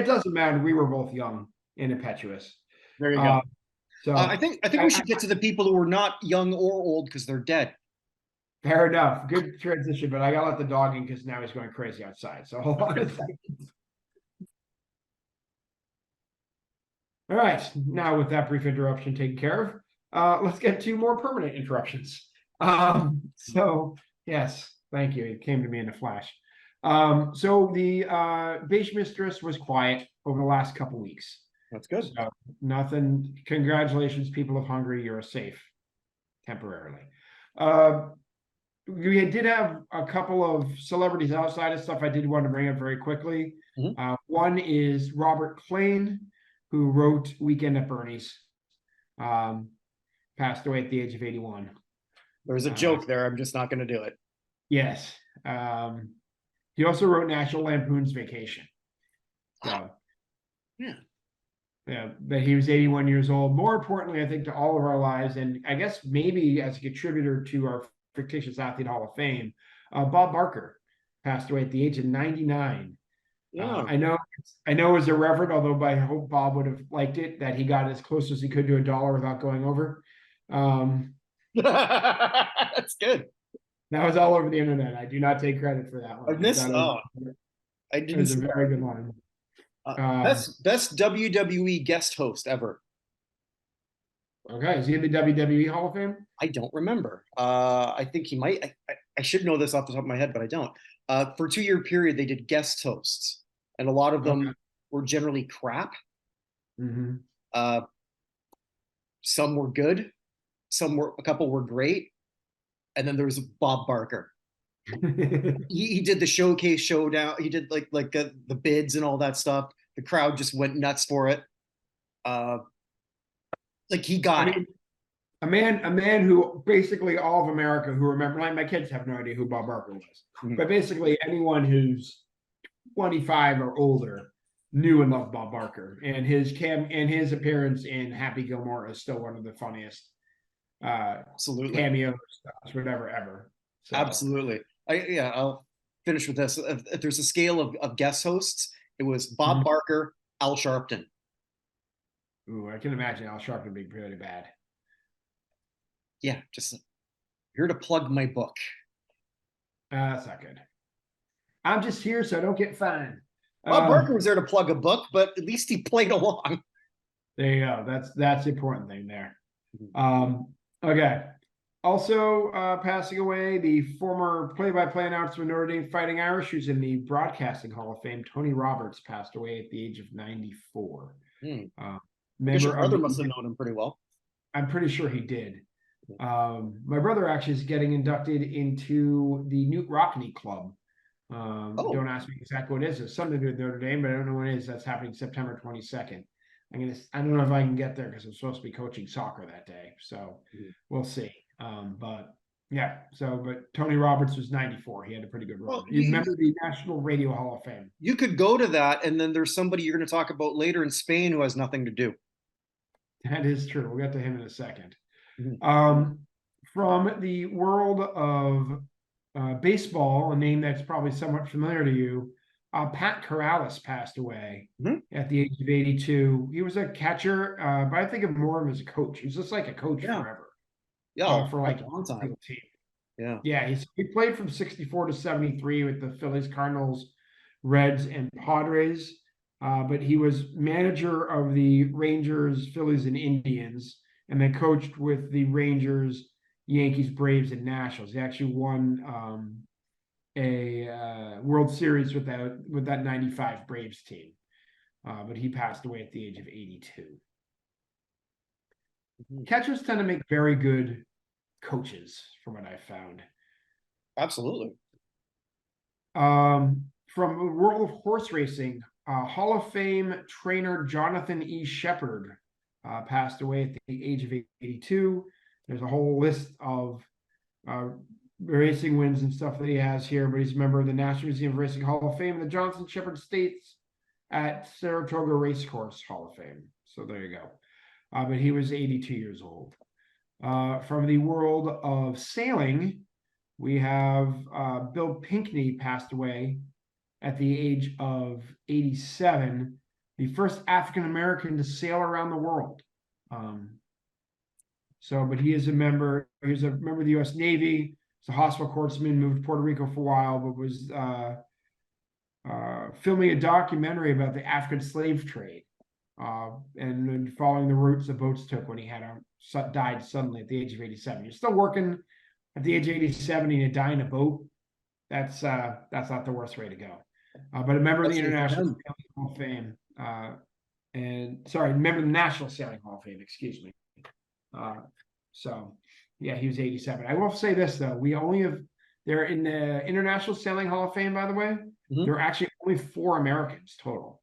it doesn't matter. We were both young and impetuous. There you go. Uh, I so think we should get to the people who are not young or old because they're dead. fair enough. Good transition, but I gotta let the dog in because now he's going crazy outside. So hold on a second. All right. Now with that brief interruption taken care of, let's get to more permanent interruptions. So yes, thank you. It came to me in a flash. So the beige mistress was quiet over the last couple weeks. That's good. So nothing. Congratulations, people of Hungary. You're safe temporarily. We did have a couple of celebrities outside of stuff I did want to bring up very quickly. Mhm. One is Robert Klein, who wrote Weekend at Bernie's. Passed away at the age of 81. There's a joke there. I'm just not going to do it. Yes. He also wrote National Lampoon's Vacation. So, Yeah. yeah, but he was 81 years old. More importantly, I think to all of our lives, and I guess maybe as a contributor to our fictitious athlete Hall of Fame, Bob Barker passed away at the age of 99. Yeah. I know it was irreverent, although I hope Bob would have liked it that he got as close as he could to $1 without going over. That's good. That was all over the internet. I do not take credit for that I one. missed. Oh, I It didn't was a see very that. good line. Best WWE guest host ever. Okay, is he in the WWE Hall of Fame? I don't remember. I think he might. I should know this off the top of my head, but I don't. For a 2-year period, they did guest hosts, and a lot of Okay. them were generally crap. Mm-hmm. Uh, some were good, a couple were great, and then there was Bob Barker. He did the showcase showdown. He did like the bids and all that stuff. The crowd just went nuts for it. Uh, like he I got it. mean, a man who basically all of America who remember, like my kids have no idea who Bob Barker was, Mhm. but basically anyone who's 25 or older knew and loved Bob Barker, and his appearance in Happy Gilmore is still one of the funniest Absolutely, cameos, whatever ever. So absolutely. I'll finish with this. If there's a scale of guest hosts, it was Bob mhm. Barker, Al Sharpton. Ooh, I can imagine Al Sharpton being pretty bad. Yeah, just here to plug my book. That's not good. I'm just here so I don't get fined. Bob Barker was there to plug a book, but at least he played along. There you go. That's the important thing there. Mhm. Okay. Also, passing away, the former play-by-play announcer of Notre Dame Fighting Irish, who's in the Broadcasting Hall of Fame, Tony Roberts, passed away at the age of 94. Hmm. Uh, I guess your member of brother the, must have known him pretty well. I'm pretty sure he did. My brother actually is getting inducted into the Newt Rockne Club. Oh, Don't ask me exactly what it is. It's something to do with Notre Dame, but I don't know what it is. That's happening September 22nd. I don't know if I can get there because I'm supposed to be coaching soccer that day. So we'll see. But yeah, but Tony Roberts was 94. He had a pretty good well, run. He's a member of the National Radio Hall of Fame. you could go to that, and then there's somebody you're going to talk about later in Spain who has nothing to do. That is true. We'll get to him in a second. Mhm. From the world of baseball, a name that's probably somewhat familiar to you, Pat Corrales passed away Mhm. at the age of 82. He was a catcher, but I think of more of him as a coach. He was just like a coach Yeah, forever yeah, for a like long a time. single team. Yeah. Yeah, he played from 64 to 73 with the Phillies, Cardinals, Reds, and Padres. But he was manager of the Rangers, Phillies, and Indians, and then coached with the Rangers, Yankees, Braves, and Nationals. He actually won a World Series with that 95 Braves team. But he passed away at the age of 82. Mhm. Catchers tend to make very good coaches, from what I've found. Absolutely. From the world of horse racing, Hall of Fame trainer Jonathan E. Shepard passed away at the age of 82. There's a whole list of racing wins and stuff that he has here, but he's a member of the National Museum of Racing Hall of Fame and the Johnson Shepherd States at Saratoga Racecourse Hall of Fame. So there you go. But he was 82 years old. From the world of sailing, we have Bill Pinkney passed away at the age of 87. the first African American to sail around the world. But he is a member. He was a member of the U.S. Navy. He's a hospital corpsman. Moved to Puerto Rico for a while, but was filming a documentary about the African slave trade, and then following the routes the boats took when he died suddenly at the age of 87. You're still working at the age of 87 and you die in a boat. That's not the worst way to go. But a member of the International Sailing Hall of Fame, member of the National Sailing Hall of Fame, excuse me. Yeah, he was 87. I will say this though, they're in the International Sailing Hall of Fame, by the way. There are actually only 4 Americans total.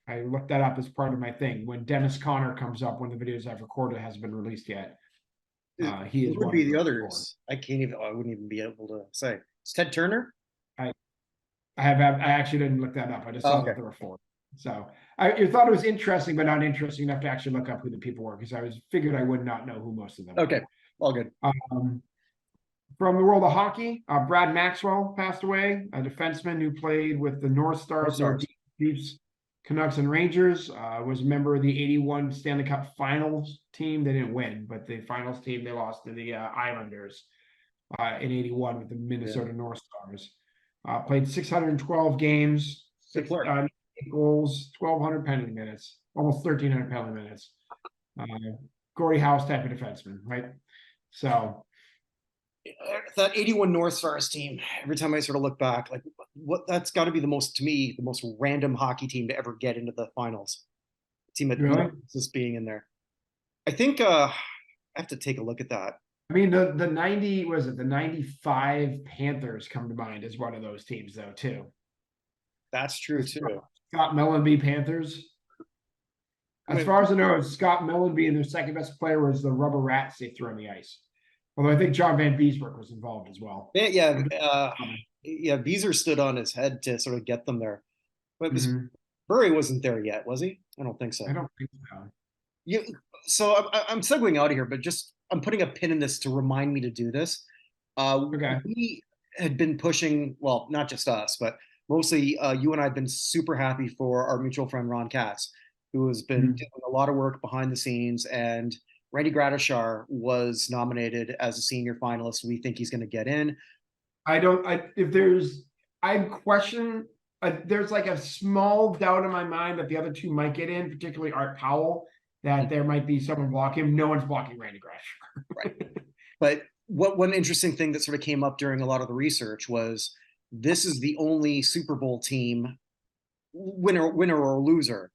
I looked that up as part of my thing. When Dennis Conner comes up, one of the videos I've recorded hasn't been released yet. He is would be the others. 4. I wouldn't even be able to say. It's Ted Turner. I actually didn't look that up. I just saw that there were 4. So I thought it was interesting, but not interesting enough to actually look up who the people were, because figured I would not know who most of them were. Okay, all good. From the world of hockey, Brad Maxwell passed away, a defenseman who played with the North Stars, Chiefs, Canucks, and Rangers. Was a member of the 81 Stanley Cup Finals team. They didn't win, but the finals team, they lost to the Islanders in 81 with the Minnesota North Stars. Played 612 games, 6 goals, 1,200 penalty minutes, almost 1,300 penalty minutes. Gordie Howe type of defenseman, right? So that 81 North Stars team, every time I sort of look back, like that's got to be the most random hockey team to ever get into the finals. Team that just being in there. I think I have to take a look at that. I mean, the 95 Panthers come to mind as one of those teams though, too. That's true too. Scott Mellanby Panthers. As far as I know, Scott Mellanby and their second best player was the rubber rats they threw on the ice. Although I think John Van Beesbroek was involved as well. Yeah, Beezer stood on his head to sort of get them there. But Burry wasn't there yet, was he? I don't think so. I don't think so. So I'm segueing out of here, but I'm putting a pin in this to remind me to do this. We had been pushing, well, not just us, but mostly you and I have been super happy for our mutual friend Ron Katz, who has been doing a lot of work behind the scenes, and Randy Gradishar was nominated as a senior finalist. We think he's going to get in. There's like a small doubt in my mind that the other 2 might get in, particularly Art Powell, that there might be someone blocking him. No one's blocking Randy Gradishar. Right. But one interesting thing that sort of came up during a lot of the research was this is the only Super Bowl team, winner or loser,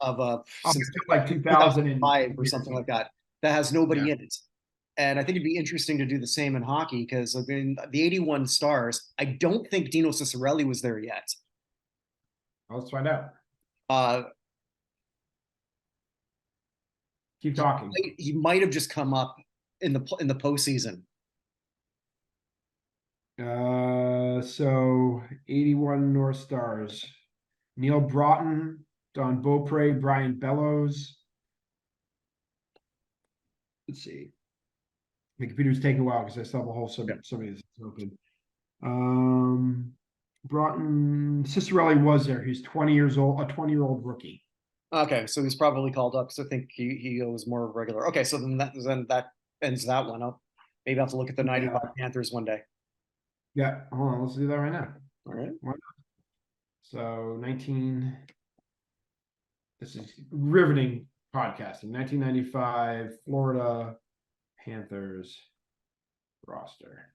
of since like 2005 or something like that has nobody in it. And I think it'd be interesting to do the same in hockey, because I mean, the 81 Stars, I don't think Dino Ciccarelli was there yet. Let's find out. Keep talking. He might have just come up in the postseason. So 81 North Stars: Neil Broughton, Don Beaupre, Brian Bellows. Let's see. The computer's taking a while because I still have a whole some of these open. Broughton, Ciccarelli was there. He's 20 years old, a 20-year-old rookie. Okay, so he's probably called up because I think he was more regular. Okay, so then that ends that one up. Maybe I'll have to look at the 95 Panthers one day. Yeah, hold on, let's do that right now. All right. So this is riveting podcasting. 1995 Florida Panthers roster.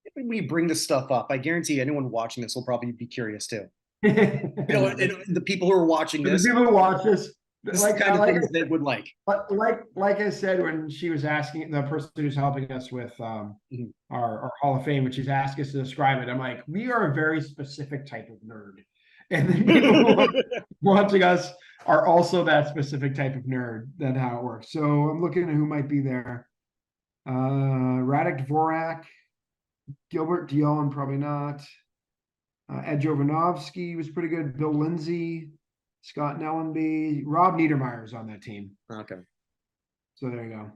If we bring this stuff up, I guarantee anyone watching this will probably be curious too. The people who are watching this, the people who watch this, like kind of things they would like. Like I said, when she was asking the person who's helping us with our Hall of Fame, when she's asked us to describe it, I'm like, we are a very specific type of nerd, and the people who are watching us are also that specific type of nerd. That's how it works. So I'm looking at who might be there. Radek Dvorak, Gilbert Dion, probably not. Ed Jovanovski was pretty good. Bill Lindsay, Scott Nellenby, Rob Niedermeyer's on that team. Okay. So there you go.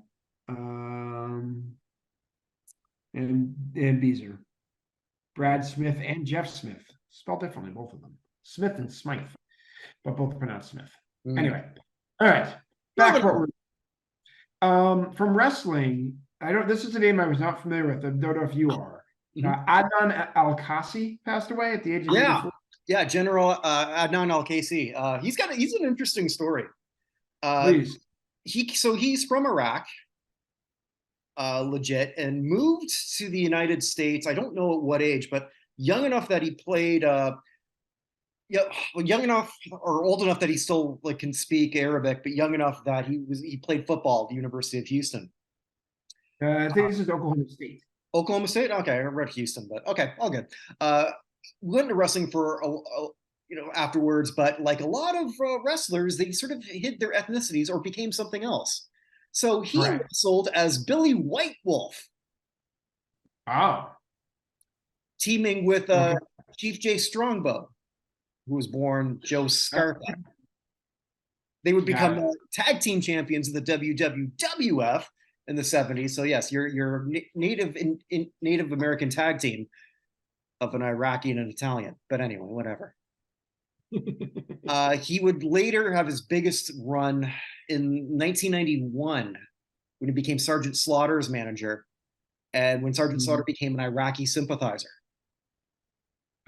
And Beezer. Brad Smith and Jeff Smith. Spelled differently, both of them. Smith and Smythe. but both pronounced Smith. Mm. Anyway, all right. Back to what we're from wrestling. This is a name I was not familiar with. I don't know if you are. Adnan Al-Kasi passed away at the age of 84. Yeah, General Adnan Al-Kasi. He's an interesting story. Please. He's from Iraq, legit, and moved to the United States. I don't know at what age, but young enough that he played. Young enough or old enough that he still like can speak Arabic, but young enough that he played football at the University of Houston. I think this is Oklahoma State. Oklahoma State. Okay, I read Houston, but okay, all good. Went into wrestling for afterwards, but like a lot of wrestlers, they sort of hid their ethnicities or became something else. So he wrestled as Billy White Wolf. Oh. Teaming with Chief Jay Strongbow, who was born Joe Scarpa. They would become tag team champions of the WWF in the 70s. So yes, your Native American tag team of an Iraqi and an Italian. But anyway, whatever. He would later have his biggest run in 1991 when he became Sergeant Slaughter's manager, and when Sergeant Slaughter became an Iraqi sympathizer.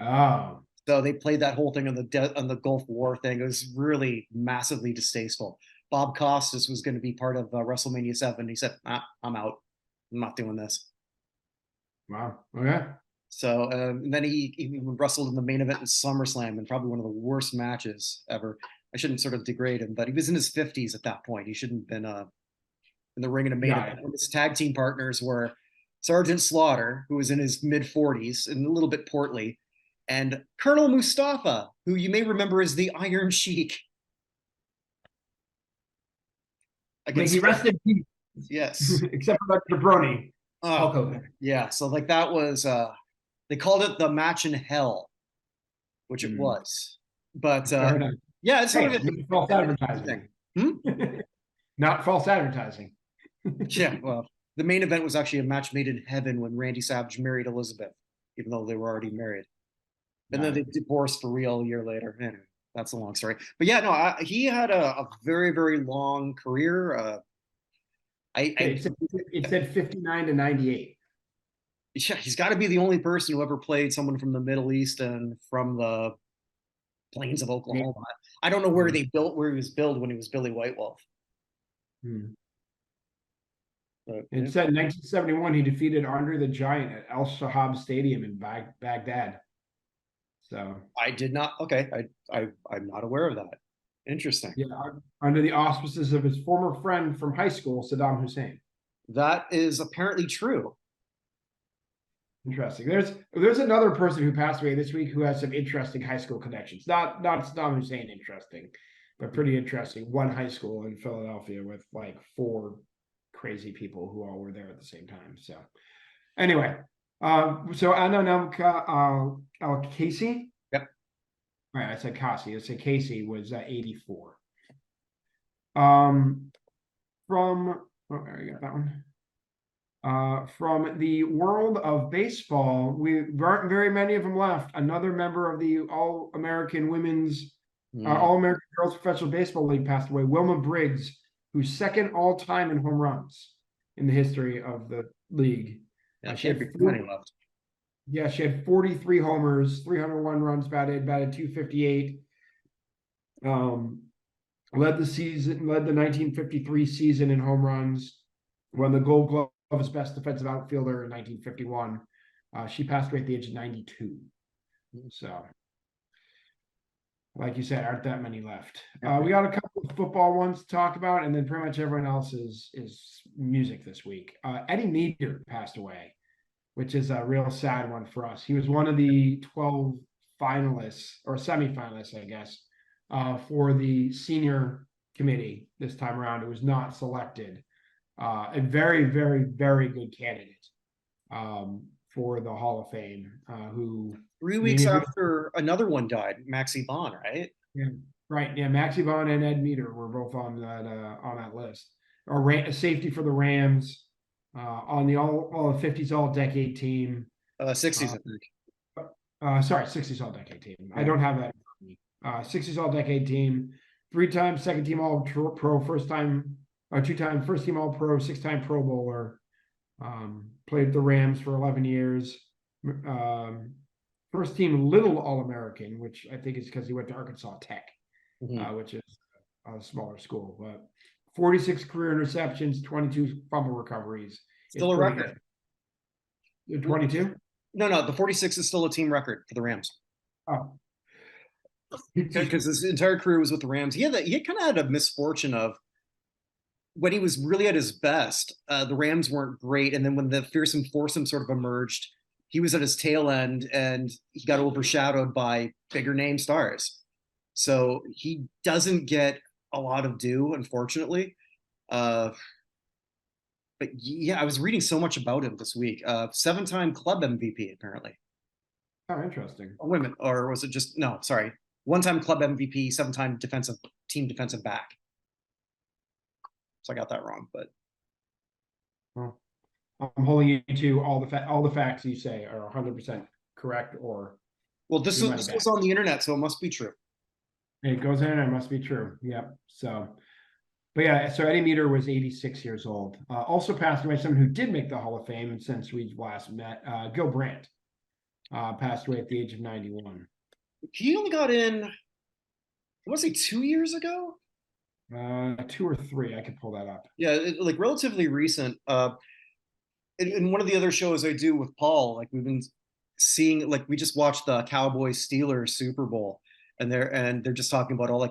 Oh. So they played that whole thing on the Gulf War thing. It was really massively distasteful. Bob Costas was going to be part of WrestleMania 7. He said, I'm out. I'm not doing this. Wow. Okay. So and then he wrestled in the main event in SummerSlam in probably one of the worst matches ever. I shouldn't sort of degrade him, but he was in his 50s at that point. He shouldn't have been in the ring in a main event. His tag team partners were Sergeant Slaughter, who was in his mid 40s and a little bit portly, and Colonel Mustafa, who you may remember as the Iron Sheik. May he rest in peace. Yes. Except for Dr. Brony. Oh, yeah. So like that was they called it the match in hell, which it was. But yeah, it's sort of false advertising. Not false advertising. Yeah, well, the main event was actually a match made in heaven when Randy Savage married Elizabeth, even though they were already married. And then they divorced for real a year later. Anyway, that's a long story. But yeah, no, he had a very, very long career. It said 59 to 98. Yeah, he's got to be the only person who ever played someone from the Middle East and from the plains of Oklahoma. I don't know where he was billed when he was Billy White Wolf. But, it said in 1971 he defeated Andre the Giant at Al Shahab Stadium in Baghdad. So I did not. Okay, I'm not aware of that. Interesting. Yeah, under the auspices of his former friend from high school, Saddam Hussein. That is apparently true. Interesting. There's another person who passed away this week who has some interesting high school connections. Not Saddam Hussein interesting, but pretty interesting. One high school in Philadelphia with like 4 crazy people who all were there at the same time. So anyway, so Adnan Al-Kasi. Yep. All right, I said Kasi. I said Casey was 84. I got that one. From the world of baseball, we aren't very many of them left. Another member of the All-American Women's All-American Girls Professional Baseball League passed away. Wilma Briggs, who's second all-time in home runs in the history of the league. Yeah, she had 20 left. Yeah, she had 43 homers, 301 runs batted 258. Led the 1953 season in home runs. Won the Gold Glove as best defensive outfielder in 1951. She passed away at the age of 92. So, like you said, aren't that many left. We got a couple of football ones to talk about, and then pretty much everyone else is music this week. Eddie Meader passed away, which is a real sad one for us. He was one of the 12 finalists or semifinalists, I guess, for the senior committee this time around. It was not selected. A very, very, very good candidate for the Hall of Fame. Who 3 weeks after another one died, Maxie Bond, right? Yeah, right. Yeah, Maxie Bond and Ed Meader were both on that list. Or safety for the Rams, on the all 50s all decade team. 60s, I think. Sorry, 60s all decade team. Yeah. I don't have that. 60s All-Decade Team, 3-time second team All-Pro, two-time first team All-Pro, 6-time Pro Bowler. Played the Rams for 11 years. First team Little All-American, which I think is because he went to Arkansas Tech, which is a smaller school. But 46 career interceptions, 22 fumble recoveries. Still a record. 22? No, the 46 is still a team record for the Rams. Oh. Because his entire career was with the Rams. He kind of had a misfortune of when he was really at his best, the Rams weren't great. And then when the fearsome foursome sort of emerged, he was at his tail end and he got overshadowed by bigger name stars. So he doesn't get a lot of due, unfortunately. But yeah, I was reading so much about him this week. 7-time club MVP, apparently. Oh, interesting. Oh, wait a minute. Or was it just, no, sorry. 1-time club MVP, 7-time team defensive back. So I got that wrong, but. Well, I'm holding you to all the facts you say are 100% correct, or well, this was on the internet, so it must be true. It goes in, it must be true. Yep. So, but yeah, so Eddie Meter was 86 years old. Also passed away someone who did make the Hall of Fame, and since we last met, Gil Brandt passed away at the age of 91. He only got in, I want to say 2 years ago. 2 or 3, I could pull that up. Yeah, like relatively recent. In one of the other shows I do with Paul, like we've been seeing, like we just watched the Cowboys Steelers Super Bowl, and they're just talking about all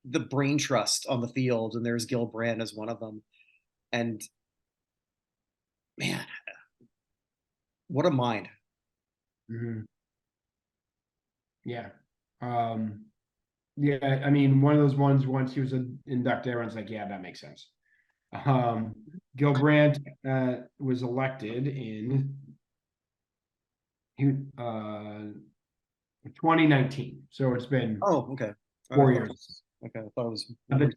the brain trust on the field, and there's Gil Brandt as one of them, and man, what a mind. Mm-hmm. Yeah. Yeah, I mean, one of those ones, once he was inducted, everyone's like, yeah, that makes sense. Gil Brandt was elected in 2019. So it's been Okay. 4 years. Okay, I thought it was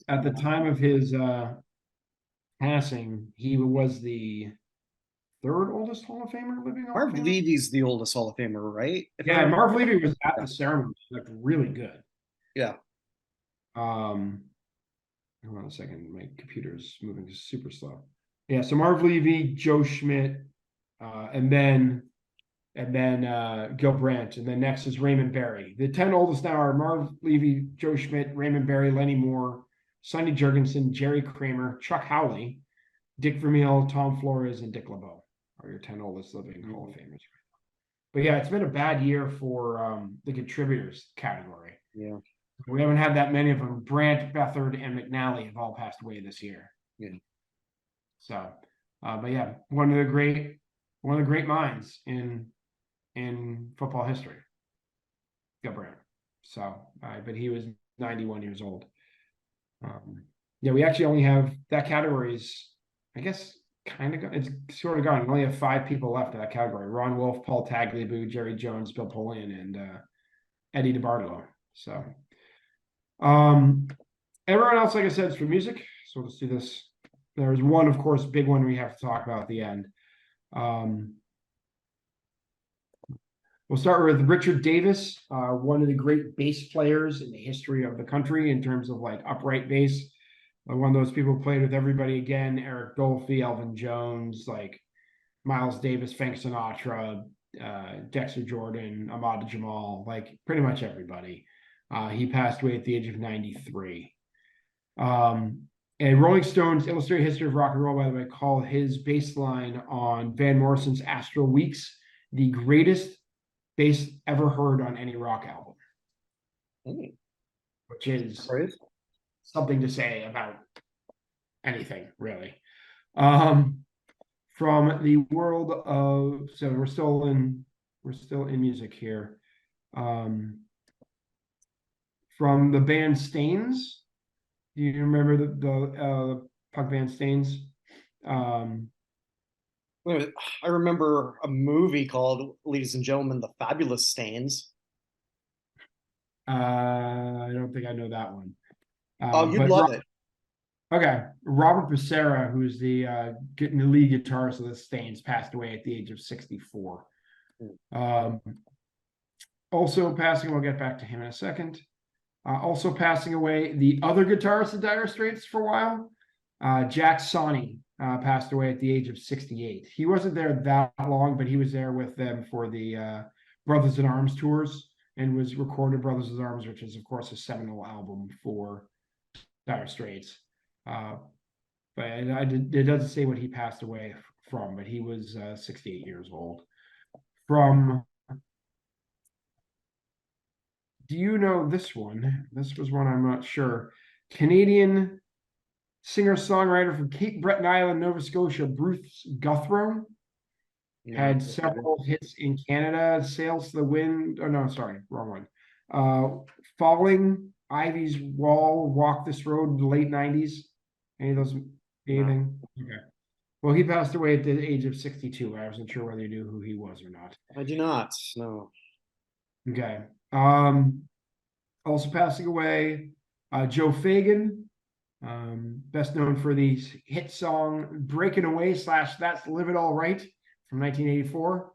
at the time of his passing, he was the 3rd oldest Hall of Famer living. Marv Levy's the oldest Hall of Famer, right? Yeah, Marv Levy was at the ceremony, like really good. Yeah. Hold on a second, my computer's moving super slow. Yeah, so Marv Levy, Joe Schmidt, and then Gil Brandt, and then next is Raymond Berry. The 10 oldest now are Marv Levy, Joe Schmidt, Raymond Berry, Lenny Moore, Sonny Jurgensen, Jerry Kramer, Chuck Howley, Dick Vermeil, Tom Flores, and Dick LeBeau are your 10 oldest living Hall of Famers. But yeah, it's been a bad year for the contributors category. Yeah. We haven't had that many of them. Brandt, Beathard, and McNally have all passed away this year. Yeah. So, but yeah, one of the great minds in football history, Gil Brandt. So, but he was 91 years old. Yeah, we actually only have that category's, I guess, it's sort of gone. We only have 5 people left in that category: Ron Wolf, Paul Tagliabue, Jerry Jones, Bill Polian, and Eddie DeBartolo. So, everyone else, like I said, is for music. So let's do this. There's one, of course, big one we have to talk about at the end. We'll start with Richard Davis, one of the great bass players in the history of the country in terms of like upright bass. One of those people who played with everybody again: Eric Dolphy, Elvin Jones, like Miles Davis, Frank Sinatra, Dexter Jordan, Ahmad Jamal, like pretty much everybody. He passed away at the age of 93. And Rolling Stone's Illustrated History of Rock and Roll, by the way, called his bass line on Van Morrison's Astral Weeks the greatest bass ever heard on any rock album. Which is something to say about anything, really. From the world of, so we're still in music here. From the band Stains. Do you remember the punk band Stains? I remember a movie called, ladies and gentlemen, The Fabulous Stains. I don't think I know that one. You'd love it. Okay, Robert Becerra, who's the lead guitarist of the Stains, passed away at the age of 64. Also passing, we'll get back to him in a second. Also passing away, the other guitarist of Dire Straits for a while, Jack Sonny, passed away at the age of 68. He wasn't there that long, but he was there with them for the Brothers in Arms tours and was recorded Brothers in Arms, which is, of course, a seminal album for Dire Straits. But it doesn't say what he passed away from, but he was 68 years old. Do you know this one? This was one I'm not sure. Canadian singer-songwriter from Cape Breton Island, Nova Scotia, Bruce Guthrie had several hits in Canada. Sails to the Wind. Oh no, sorry, wrong one. Falling, Ivy's Wall, Walk This Road, the late 90s. Any of those? Anything? No. Okay. Well, he passed away at the age of 62. I wasn't sure whether you knew who he was or not. I do not. No. Okay. Also passing away, Joe Fagan, best known for the hit song "Breaking Away" / "That's Live It All Right" from 1984.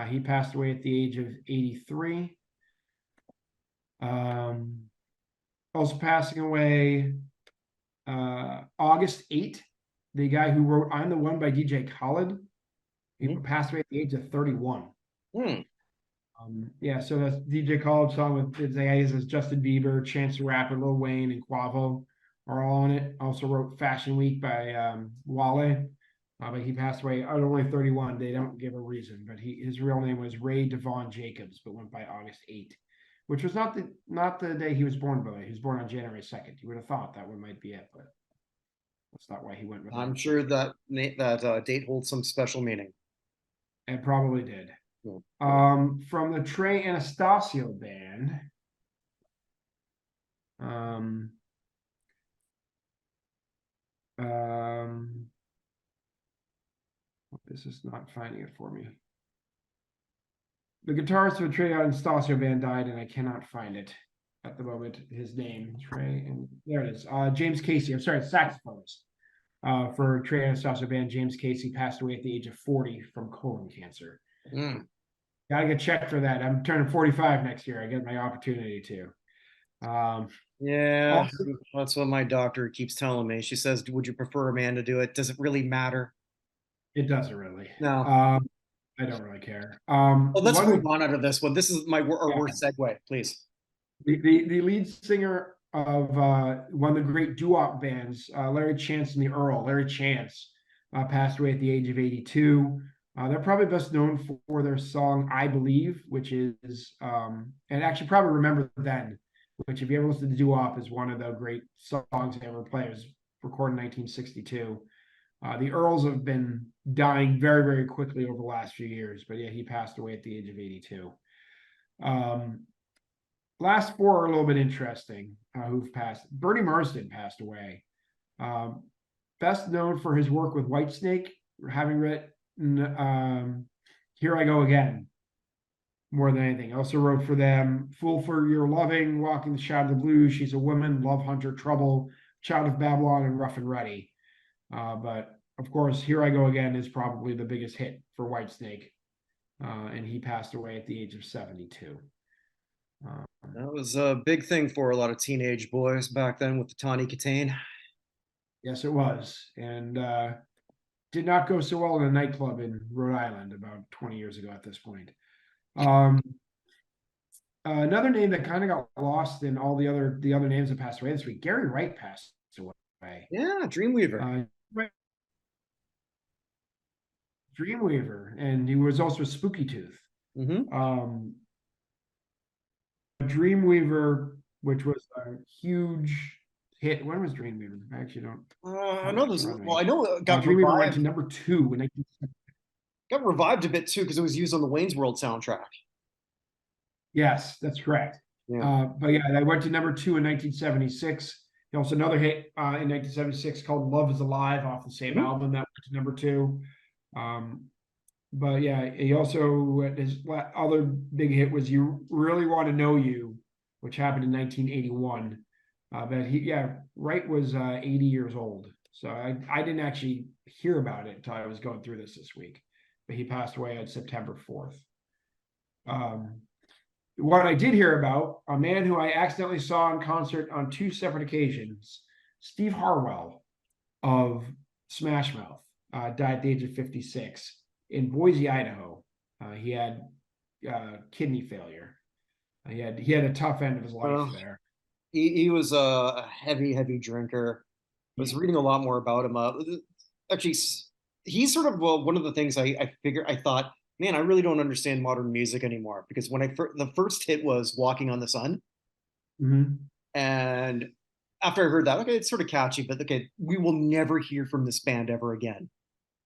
He passed away at the age of 83. Also passing away, August 8, the guy who wrote "I'm the One" by DJ Khaled. He passed away at the age of 31. Yeah, so that's DJ Khaled song with the guys as Justin Bieber, Chance the Rapper, Lil Wayne, and Quavo are all on it. Also wrote "Fashion Week" by Wale, but he passed away at only 31. They don't give a reason, but his real name was Ray Devon Jacobs, but went by August 8, which was not the day he was born, by the way. He was born on January 2nd. You would have thought that one might be it, but that's not why he went with it. I'm sure that date holds some special meaning. It probably did. Yeah. From the Trey Anastasio band. This is not finding it for me. The guitarist of the Trey Anastasio band died, and I cannot find it at the moment. His name, Trey, and there it is. James Casey. I'm sorry, saxophonist. For Trey Anastasio band, James Casey passed away at the age of 40 from colon cancer. Gotta get checked for that. I'm turning 45 next year. I get my opportunity to. Yeah, that's what my doctor keeps telling me. She says, "Would you prefer a man to do it? Does it really matter?" It doesn't really. No. I don't really care. Well, let's move on out of this one. This is our worst segue, please. The lead singer of one of the great doo-wop bands, Larry Chance and the Earl. Larry Chance passed away at the age of 82. They're probably best known for their song "I Believe," which is, and actually probably remember then, which if you ever listen to doo-wop is one of the great songs they ever played. It was recorded in 1962. The Earls have been dying very, very quickly over the last few years, but yeah, he passed away at the age of 82. Last four are a little bit interesting, who've passed. Bernie Marsden passed away. Best known for his work with Whitesnake, having written "Here I Go Again" more than anything. Also wrote for them "Fool for Your Loving," "Walking the Shadow of the Blues," "She's a Woman," "Love Hunter," "Trouble," "Child of Babylon," and "Rough and Ready." But of course, "Here I Go Again" is probably the biggest hit for Whitesnake, and he passed away at the age of 72. That was a big thing for a lot of teenage boys back then with the Tawny Katane. Yes, it was, and did not go so well in a nightclub in Rhode Island about 20 years ago at this point. Another name that kind of got lost in all the other names that passed away this week, Gary Wright passed away. Yeah, Dreamweaver. Dreamweaver, and he was also a Spooky Tooth. Dreamweaver, which was a huge hit. When was Dreamweaver? I actually don't. I know this. Well, I know it got Dreamweaver revived. went to number 2 in 1970. Got revived a bit too because it was used on the Wayne's World soundtrack. Yes, that's correct. Yeah. But yeah, I went to number 2 in 1976. Also another hit in 1976 called "Love Is Alive" off the same album that went to number 2. But yeah, he also, his other big hit was "You Really Want to Know You," which happened in 1981. But Wright was 80 years old. So I didn't actually hear about it until I was going through this week. But he passed away on September 4th. what I did hear about, a man who I accidentally saw in concert on 2 separate occasions, Steve Harwell of Smash Mouth, died at the age of 56 in Boise, Idaho. He had kidney failure. He had a tough end of his life Well, there. he was a heavy drinker. I was reading a lot more about him. Actually, he's sort of one of the things I thought, man, I really don't understand modern music anymore because when the first hit was "Walking on the Sun," Mm-hmm. and after I heard that, okay, it's sort of catchy, but okay, we will never hear from this band ever again.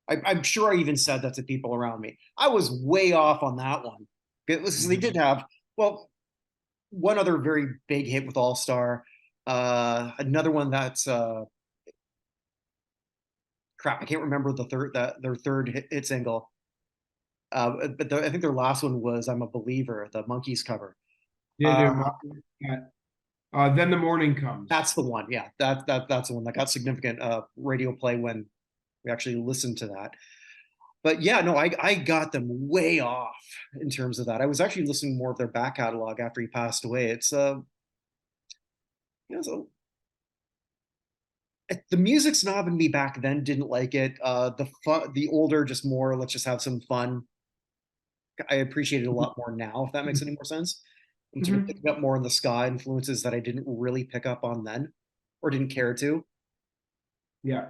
I'm sure I even said that to people around me. I was way off on that one. They did have, well, one other very big hit with All Star. Another one that's crap. I can't remember their third hit single. I think their last one was "I'm a Believer," the Monkeys cover. Yeah, Uh, then the morning comes. that's the one. Yeah, that's the one that got significant radio play when we actually listened to that. But yeah, no, I got them way off in terms of that. I was actually listening more of their back catalog after he passed away. It's you know, so the music snob in me back then didn't like it. The older, just more, let's just have some fun. I appreciate it a lot more now, if that makes any more sense. I'm sort of Mhm. picking up more on the ska influences that I didn't really pick up on then or didn't care to. Yeah.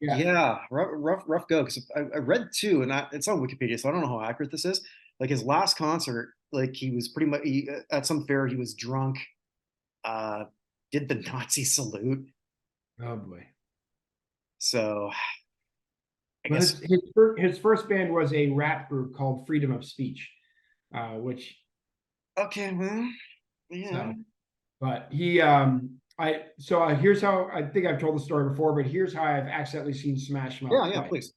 Yeah. Yeah, rough go. Because I read too, and it's on Wikipedia, so I don't know how accurate this is. Like his last concert, like he was pretty much at some fair, he was drunk, uh, did the Nazi salute. Oh boy. So I Well, guess his first band was a rap group called Freedom of Speech, which okay, well, yeah, so, but he here's how I think I've told the story before, but here's how I've accidentally seen Smash Mouth yeah, play. please.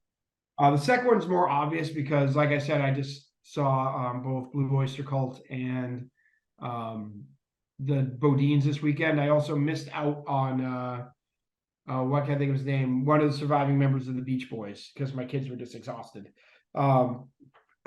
The second one's more obvious because, like I said, I just saw both Blue Oyster Cult and um, the Bodines this weekend. I also missed out on what can I think of his name? One of the surviving members of the Beach Boys because my kids were just exhausted. Um,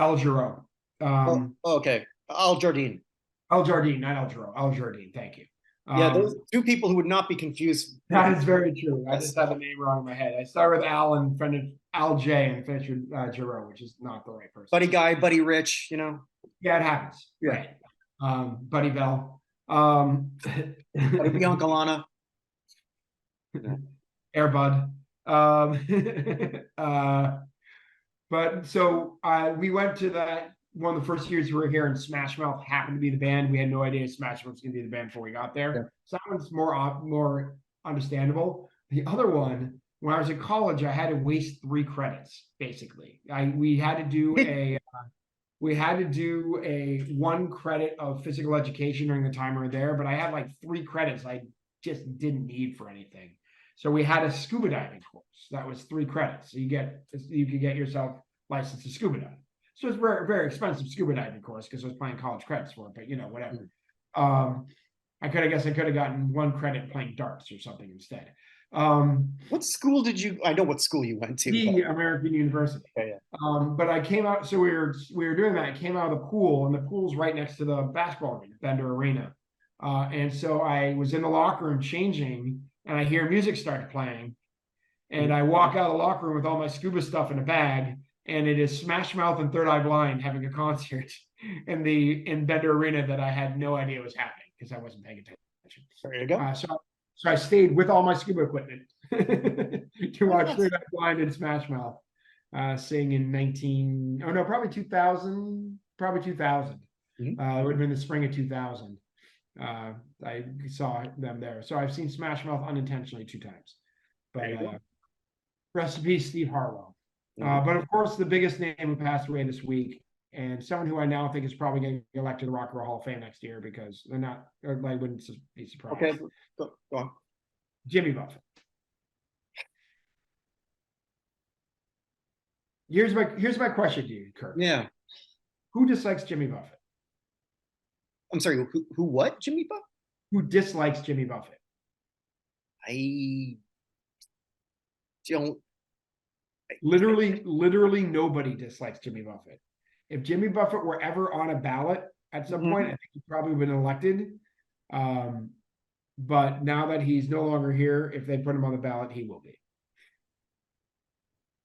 Al Jarreau. Oh, Um, okay, Al Jardine. Al Jardine, not Al Jarreau. Al Jardine. Thank you. Yeah, those two people who would not be confused with. That is very true. I Yes, just had the name wrong in my head. I started with Al and finished Al J and finished with Jarreau, which is not the right person. Buddy Guy, Buddy Rich, you know. Yeah, it happens. Yeah. Right. Buddy Bell. Buddy Bianca Lana. Yeah. Airbud. Uh, but so we went to that one of the first years we were here, and Smash Mouth happened to be the band. We had no idea Smash Mouth was going to be the band before we got Yeah. there. So that one's more understandable. The other one, when I was in college, I had to waste 3 credits basically. We had to do a 1 credit of physical education during the time we were there, but I had like 3 credits I just didn't need for anything. So we had a scuba diving course that was 3 credits. So you could get yourself licensed to scuba dive. So it's very very expensive scuba diving course because I was playing college credits for it, but whatever. Um, I guess I could have gotten 1 credit playing darts or something instead. What school did you? I know what school you went to, but The American University. yeah. But I came out, so we were doing that. I came out of the pool, and the pool's right next to the basketball arena, Bender Arena. And so I was in the locker room changing, and I hear music start playing, and I walk out of the locker room with all my scuba stuff in a bag, and it is Smash Mouth and Third Eye Blind having a concert in Bender Arena that I had no idea was happening because I wasn't paying attention. There you go. So I stayed with all my scuba equipment to watch Third Eye Blind and Smash Mouth sing in probably 2000, probably 2000. Mhm. It would have been the spring of 2000. I saw them there. So I've seen Smash Mouth unintentionally 2 times. But rest in peace, Steve Harwell. But of course, the biggest name who passed away this week, and someone who I now think is probably getting elected to the Rock and Roll Hall of Fame next year because they're not, or I wouldn't be surprised. Okay, go on. Jimmy Buffett. Here's my question to you, Kirk. Yeah, Who dislikes Jimmy Buffett? I'm sorry. Who? What? Jimmy Buffett? Who dislikes Jimmy Buffett? I don't. Literally nobody dislikes Jimmy Buffett. If Jimmy Buffett were ever on a ballot, at some point. I think he's probably been elected. But now that he's no longer here, if they put him on the ballot, he will be.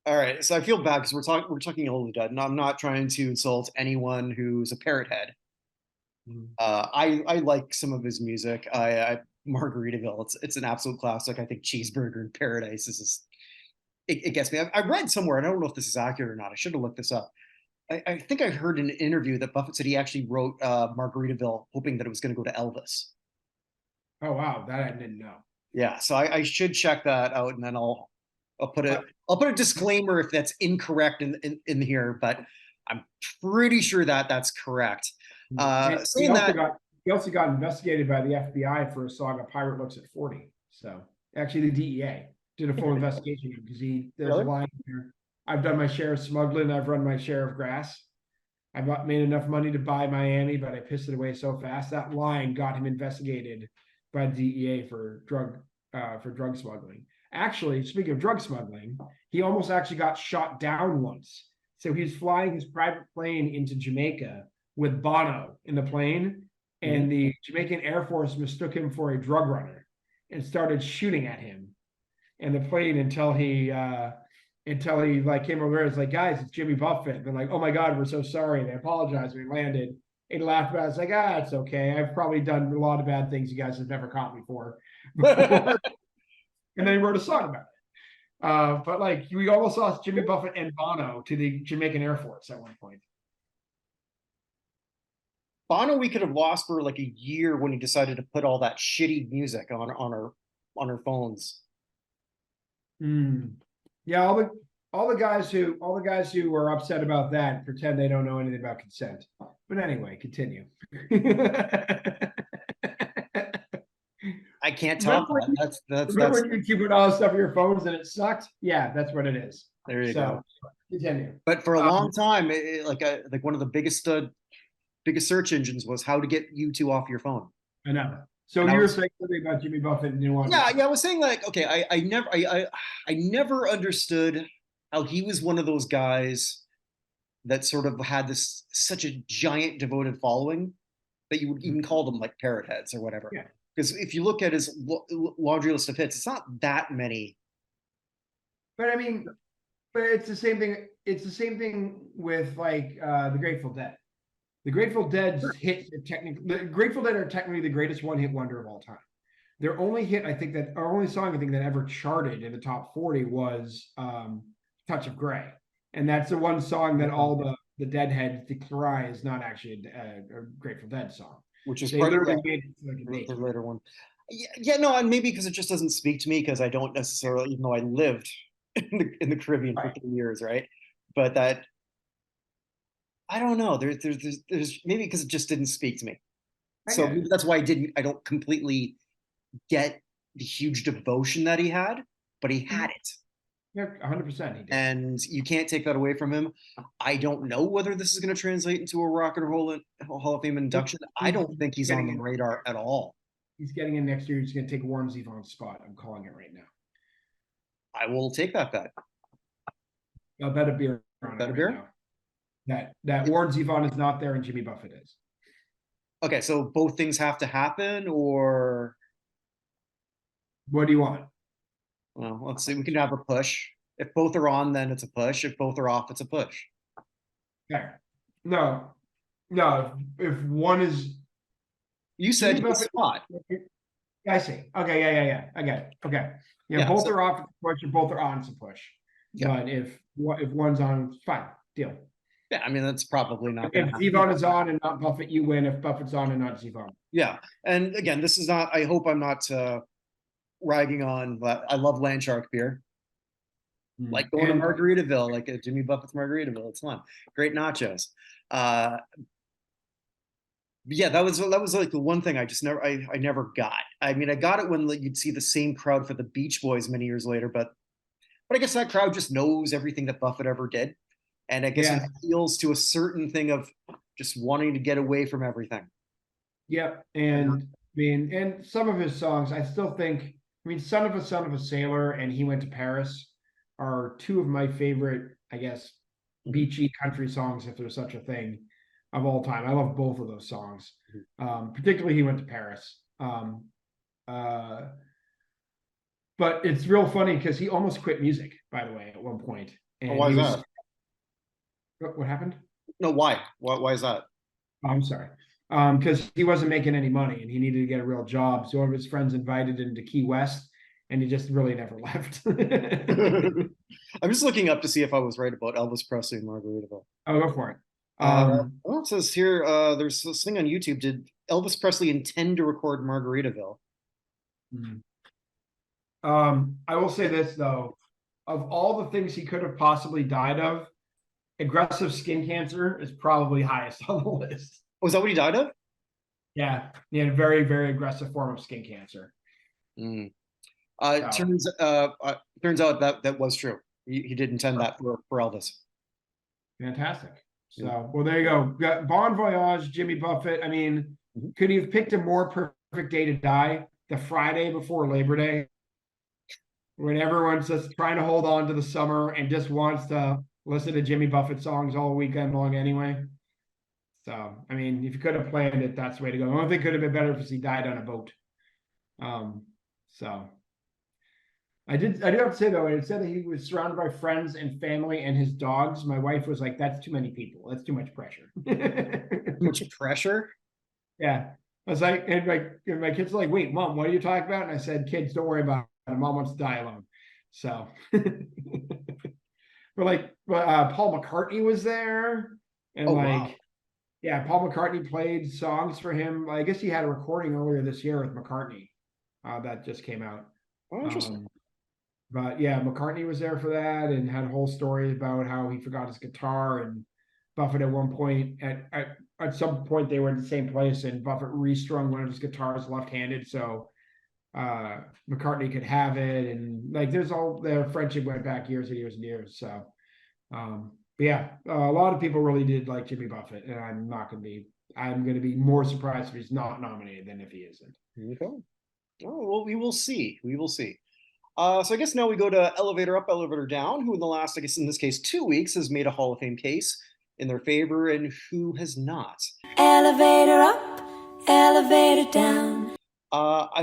All right, so I feel bad because we're talking All the Dead, and I'm not trying to insult anyone who's a parrot head. I like some of his music. I Margaritaville, it's an absolute classic. I think Cheeseburger in Paradise is just, it gets me. I read somewhere, and I don't know if this is accurate or not. I should have looked this up. I think I heard in an interview that Buffett said he actually wrote Margaritaville hoping that it was going to go to Elvis. Oh wow, that I didn't know. Yeah, so I should check that out, and then I'll put a But I'll put a disclaimer if that's incorrect in here, but I'm pretty sure that that's correct. and Saying that, he also got investigated by the FBI for a song "A Pirate Looks at 40." So actually, the DEA did a full investigation because there's really? a line here. I've done my share of smuggling. I've run my share of grass. I've not made enough money to buy Miami, but I pissed it away so fast. That line got him investigated by the DEA for drug smuggling. Actually, speaking of drug smuggling, he almost actually got shot down once. So he was flying his private plane into Jamaica with Bono in the plane, and the Jamaican Air Force mistook him for a drug runner and started shooting at him and the plane until he like came over. It's like, guys, it's Jimmy Buffett. They're like, oh my God, we're so sorry. They apologized. We landed. And he laughed about it. It's like, it's okay. I've probably done a lot of bad things you guys have never caught me for before. And then he wrote a song about it. But like, we almost lost Jimmy Buffett and Bono to the Jamaican Air Force at one point. Bono we could have lost for like a year when he decided to put all that shitty music on our phones. Yeah, all the guys who were upset about that pretend they don't know anything about consent. But anyway, continue. I can't top that. Remember when you put all this stuff on your phones and it sucked? Yeah, that's what it is. There you go. Continue. But for a long time, like one of the biggest search engines was how to get U2 off your phone. I know. So you were saying something about Jimmy Buffett and you want? Yeah, I was saying like, okay, I never understood how he was one of those guys that sort of had such a giant devoted following that you would even call them like parrot heads or whatever. Yeah. Because if you look at his laundry list of hits, it's not that many. But I mean, but it's the same thing. It's the same thing with like the Grateful Dead. The Grateful Dead's hits are the Grateful Dead are technically the greatest one-hit wonder of all time. Their only song I think that ever charted in the top 40 was "Touch of Grey," and that's the one song that all the Deadheads decry is not actually a Grateful Dead song. Which is they literally made like the later one. Yeah, no, and maybe because it just doesn't speak to me because I don't necessarily, even though I lived in the Caribbean for 3 years, right? But that I don't know. There's maybe because it just didn't speak to me. So maybe that's why I don't completely get the huge devotion that he had, but he had it. Yeah, 100% he did. And you can't take that away from him. I don't know whether this is going to translate into a Rock and Roll Hall of Fame induction. I don't think he's on the radar at all. He's getting in next year. He's going to take Warren Zevon's spot. I'm calling it right now. I will take that bet. I'll bet a beer on bet a beer? That Warren Zevon is not there and Jimmy Buffett is. Okay, so both things have to happen, or what do you want? Well, let's see. We can have a push. If both are on, then it's a push. If both are off, it's a push. Okay. No. If one is, you said his spot. I see. Okay. Yeah. I get it. Okay. Yeah. Both are off. It's a push. If both are on, it's a push. Yeah. But if one's on, fine. Deal. Yeah, I mean that's probably not. If Zevon is on and not Buffett, you win. If Buffett's on and not Zevon. Yeah, and again, this is not. I hope I'm not ragging on, but I love Land Shark beer. Like going to Margaritaville, like Jimmy Buffett's Margaritaville. It's fun. Great nachos. Yeah, that was like the one thing I just never got. I mean, I got it when you'd see the same crowd for the Beach Boys many years later, but I guess that crowd just knows everything that Buffett ever did. And I guess it appeals to a certain thing of just wanting to get away from everything. Yep. And I mean, and some of his songs, I still think, I mean, Son of a Sailor and He Went to Paris are two of my favorite, I guess, beachy country songs, if there's such a thing. of all time. I love both of those songs. Particularly he went to Paris. Uh, but it's real funny because he almost quit music, by the way, at one point. Oh, And why he is was that? what happened? No, why? Why is that? Oh, I'm sorry. Because he wasn't making any money and he needed to get a real job. So one of his friends invited him to Key West, and he just really never left. I'm just looking up to see if I was right about Elvis Presley and Margaritaville. Oh, go for it. Well, it says here there's this thing on YouTube. Did Elvis Presley intend to record Margaritaville? hmm. I will say this though, of all the things he could have possibly died of, aggressive skin cancer is probably highest on the list. Oh, is that what he died of? Yeah, he had a very, very aggressive form of skin cancer. Mm. So, Turns out that that was true. He did intend that for Elvis. fantastic. Yeah. So, well, there you go. Got Bon Voyage, Jimmy Buffett. I mean, Mhm. could he have picked a more perfect day to die? The Friday before Labor Day, when everyone's just trying to hold on to the summer and just wants to listen to Jimmy Buffett songs all weekend long anyway. So, I mean, if you could have planned it, that's the way to go. The only thing could have been better if he died on a boat. So I do have to say though, it said that he was surrounded by friends and family and his dogs. My wife was like, "That's too many people. That's too much pressure." Too much pressure. Yeah, I was like, and my kids are like, "Wait, mom, what are you talking about?" And I said, "Kids, don't worry about it. Mom wants to die alone." So, but Paul McCartney was there, and Oh wow. like, yeah, Paul McCartney played songs for him. I guess he had a recording earlier this year with McCartney that just came out. Oh, interesting. Um, But yeah, McCartney was there for that and had a whole story about how he forgot his guitar, and Buffett at one point at some point they were in the same place and Buffett restrung one of his guitars left-handed so McCartney could have it, and like there's all their friendship went back years and years and years. So but yeah, a lot of people really did like Jimmy Buffett, and I'm gonna be more surprised if he's not nominated than if he isn't. Okay. Oh, well, we will see. We will see. So I guess now we go to elevator up, elevator down. Who in the last, I guess in this case, 2 weeks has made a Hall of Fame case in their favor, and who has not? Elevator up, elevator down. I